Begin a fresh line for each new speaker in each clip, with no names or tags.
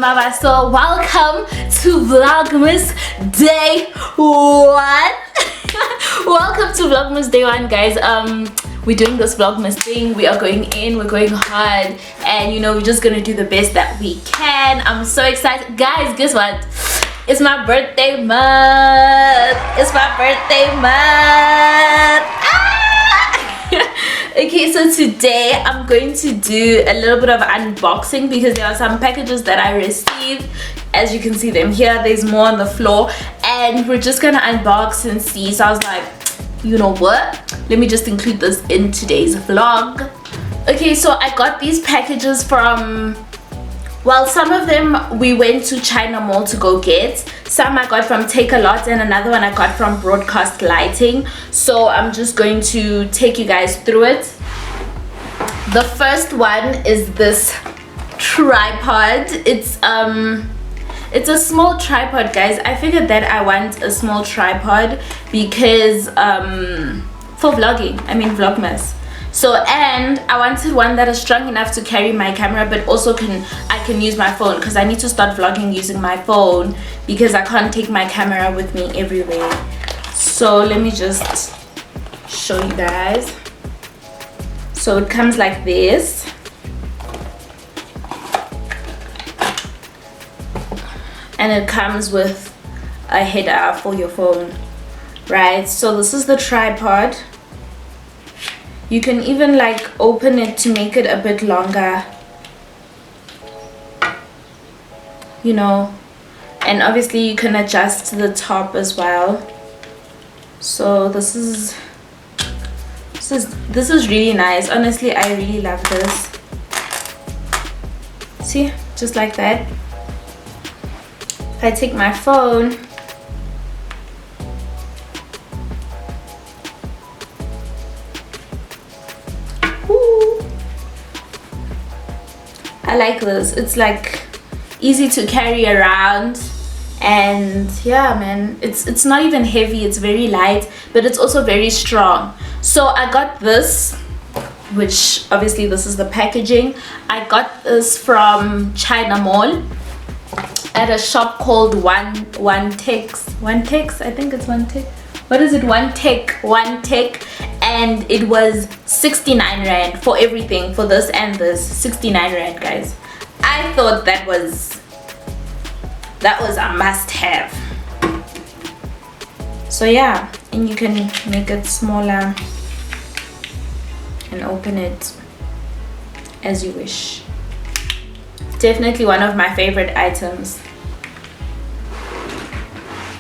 Baba. So welcome to Vlogmas day 1. Welcome to Vlogmas day 1, guys. We're doing this Vlogmas thing. We are going in, we're going hard, and you know, we're just gonna do the best that we can. I'm so excited, guys. Guess what? It's my birthday month. It's my birthday month. Okay, so today I'm going to do a little bit of unboxing because there are some packages that I received. As you can see them here, there's more on the floor, and we're just gonna unbox and see. So I was like, you know what, let me just include this in today's vlog. Okay, so I got these packages from, well, some of them we went to China Mall to go get. Some I got from Takealot, and another one I got from Broadcast Lighting. So I'm just going to take you guys through it. The first one is this tripod. It's a small tripod, guys. I figured that I want a small tripod because for vlogging, I mean Vlogmas. So, and I wanted one that is strong enough to carry my camera, but also I can use my phone, because I need to start vlogging using my phone because I can't take my camera with me everywhere. So let me just show you guys. So it comes like this. And it comes with a header for your phone, right? So this is the tripod. You can even like open it to make it a bit longer, you know, and obviously you can adjust the top as well. So this is really nice. Honestly, I really love this. See, just like that. If I take my phone, I like this. It's like easy to carry around, and yeah, man, it's not even heavy. It's very light, but it's also very strong. So I got this, which obviously this is the packaging. I got this from China Mall at a shop called One Tech. I think it's One Tech. What is it? One Tech, and it was 69 rand for everything, for this and this. 69 rand, guys. I thought that was a must-have. So yeah, and you can make it smaller and open it as you wish. Definitely one of my favorite items.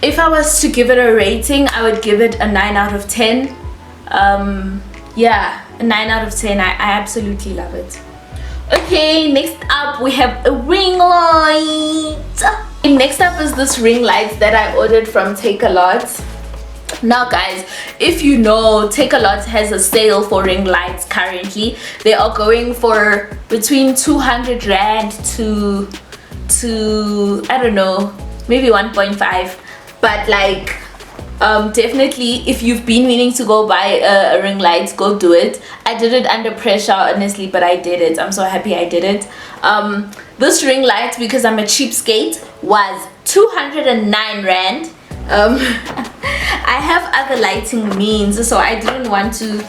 If I was to give it a rating, I would give it a 9 out of 10. Yeah, a 9 out of 10. I absolutely love it. Okay, next up we have a ring light. Next up is this ring light that I ordered from Takealot. Now guys, if you know, Takealot has a sale for ring lights currently. They are going for between 200 rand to I don't know, maybe 1.5. But like, definitely if you've been meaning to go buy a ring light, go do it. I did it under pressure, honestly, but I did it. I'm so happy I did it. This ring light, because I'm a cheapskate, was 209 rand. I have other lighting means, so I didn't want to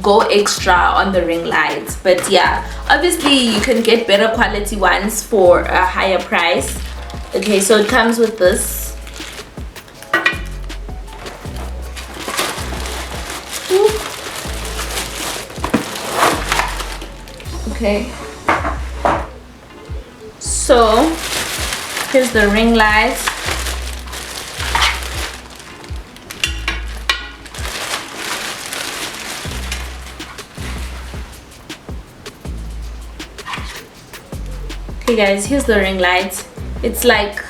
go extra on the ring lights. But yeah, obviously you can get better quality ones for a higher price. Okay, so it comes with this. Okay, so here's the ring light. Okay guys, here's the ring light. It's like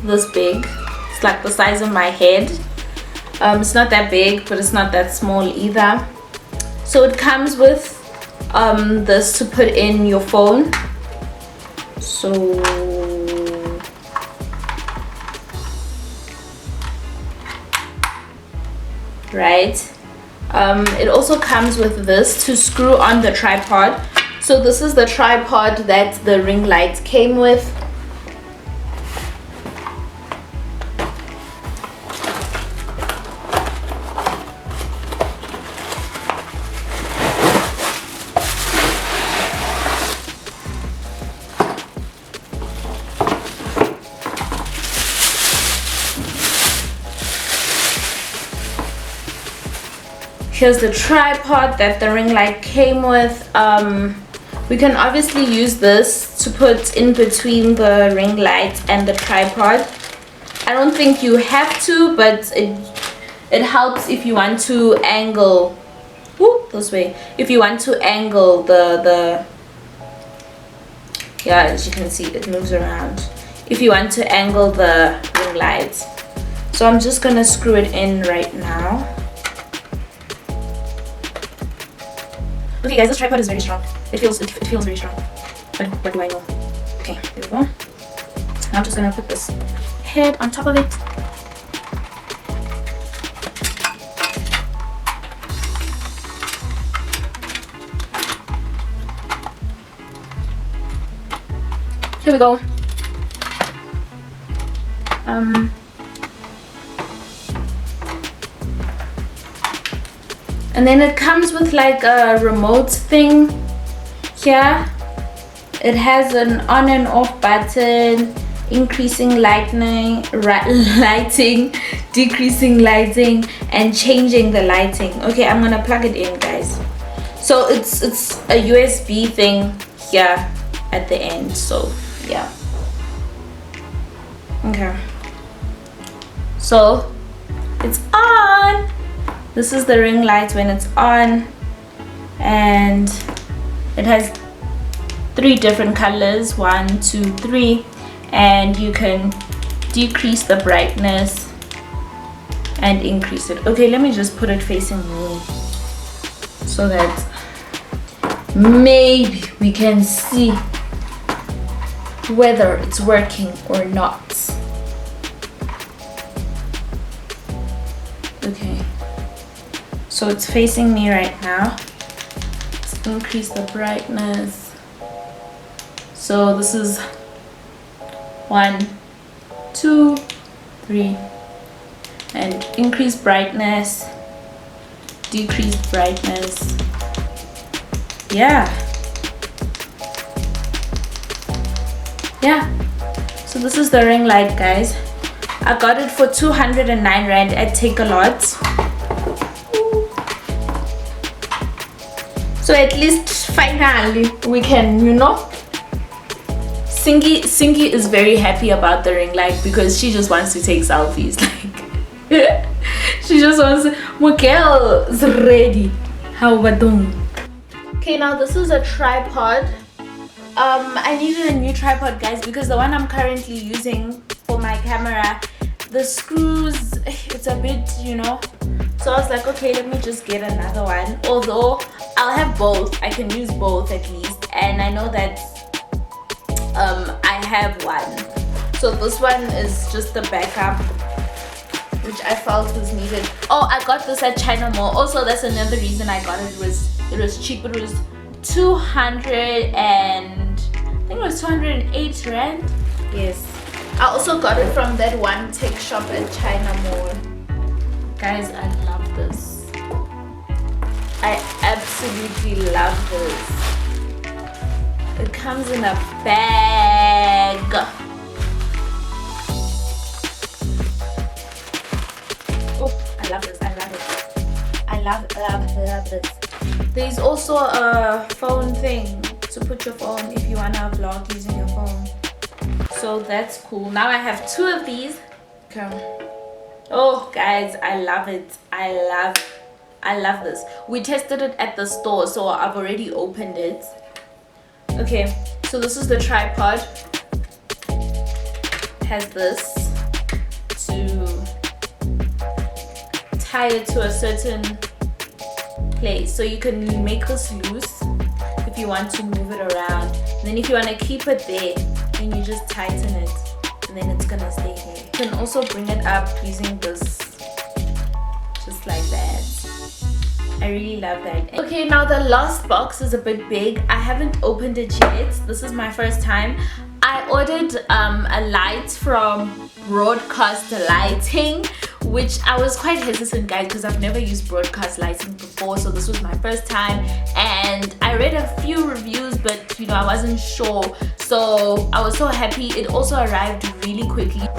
this big. It's like the size of my head. It's not that big, but it's not that small either. So it comes with this to put in your phone. So right, it also comes with this to screw on the tripod. So this is the tripod that the ring light came with. Here's the tripod that the ring light came with. We can obviously use this to put in between the ring light and the tripod. I don't think you have to, but it helps if you want to angle this way. If you want to angle the yeah, as you can see, it moves around. If you want to angle the ring light. So I'm just gonna screw it in right now. Okay guys, this tripod is very strong. It feels very strong. But what do I know? Okay, there we go. I'm just gonna put this head on top of it. Here we go. And then it comes with like a remote thing here. It has an on and off button, increasing lighting, decreasing lighting, and changing the lighting. Okay, I'm gonna plug it in, guys. So it's a USB thing here at the end. So yeah. Okay. So it's on. This is the ring light when it's on, and it has 3 different colors, 1, 2, 3, and you can decrease the brightness and increase it. Okay, let me just put it facing me so that maybe we can see whether it's working or not. Okay. So it's facing me right now. Let's increase the brightness. So this is 1, 2, 3, and increase brightness, decrease brightness. Yeah. So this is the ring light, guys. I got it for 209 Rand at Takealot. So at least finally we can, you know. Singy is very happy about the ring light because she just wants to take selfies. Like she just wants to, my girl is ready. How about them? Okay, now this is a tripod. I needed a new tripod, guys, because the one I'm currently using for my camera, the screws, it's a bit, you know. So I was like, okay, let me just get another one. Although I'll have both, I can use both at least, and I know that I have one. So this one is just the backup, which I felt was needed. Oh, I got this at China Mall. Also, that's another reason I got it. It was cheap. It was 208 Rand. Yes. I also got it from that one tech shop at China Mall. Guys, I love this. I absolutely love this. It comes in a bag. Oh, I love this. I love it. I love this. There's also a phone thing to put your phone if you wanna vlog using your phone. So that's cool. Now I have 2 of these. Okay. Oh guys, I love it. I love this. We tested it at the store, so I've already opened it. Okay, so this is the tripod. It has this to tie it to a certain place, so you can make this loose if you want to move it around. And then if you want to keep it there, then you just tighten it, and then it's gonna stay there. You can also bring it up using this, just like that. I I really love that. Okay, now the last box is a bit big. I haven't opened it yet. This is my first time. I ordered a light from Broadcast Lighting, which I was quite hesitant, guys, because I've never used broadcast lighting before, so this was my first time. And I read a few reviews, but I wasn't sure, so I was so happy. It also arrived really quickly.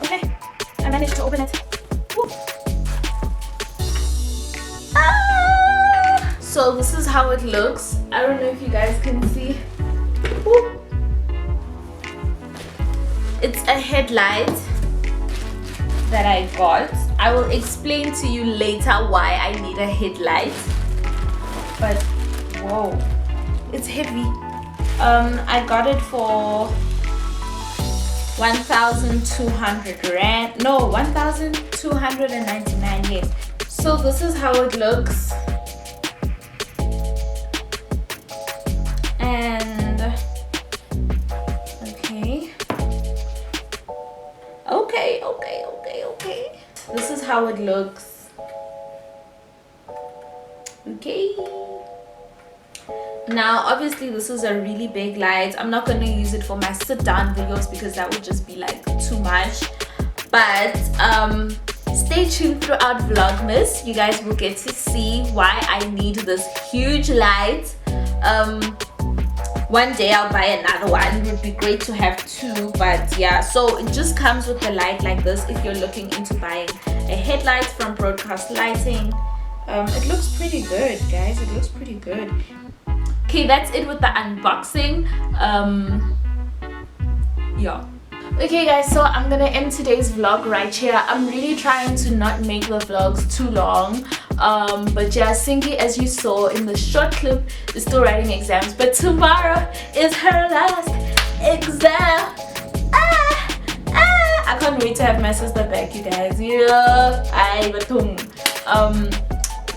Okay, I managed to open it. Woo. So this is how it looks. I don't know if you guys can see. Woo. It's a headlight that I got. I will explain to you later why I need a headlight. But whoa, it's heavy. I got it for 1,200 rand. No, 1,299 yen. So this is how it looks. And okay. This is how it looks. Okay. Now, obviously, this is a really big light. I'm not going to use it for my sit-down videos because that would just be like too much. But stay tuned throughout Vlogmas. You guys will get to see why I need this huge light. One day I'll buy another one. It would be great to have two, but yeah, so it just comes with the light like this if you're looking into buying a headlight from Broadcast Lighting. It looks pretty good, guys. It looks pretty good. Okay, that's it with the unboxing. Yeah. Okay guys, so I'm gonna end today's vlog right here. I'm really trying to not make the vlogs too long, but yeah, Singy, as you saw in the short clip, is still writing exams, but tomorrow is her last exam. I can't wait to have my sister back, you guys. Yeah,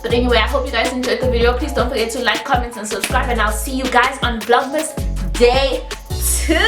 but anyway, I hope you guys enjoyed the video. Please don't forget to like, comment, and subscribe, and I'll see you guys on Vlogmas Day 2.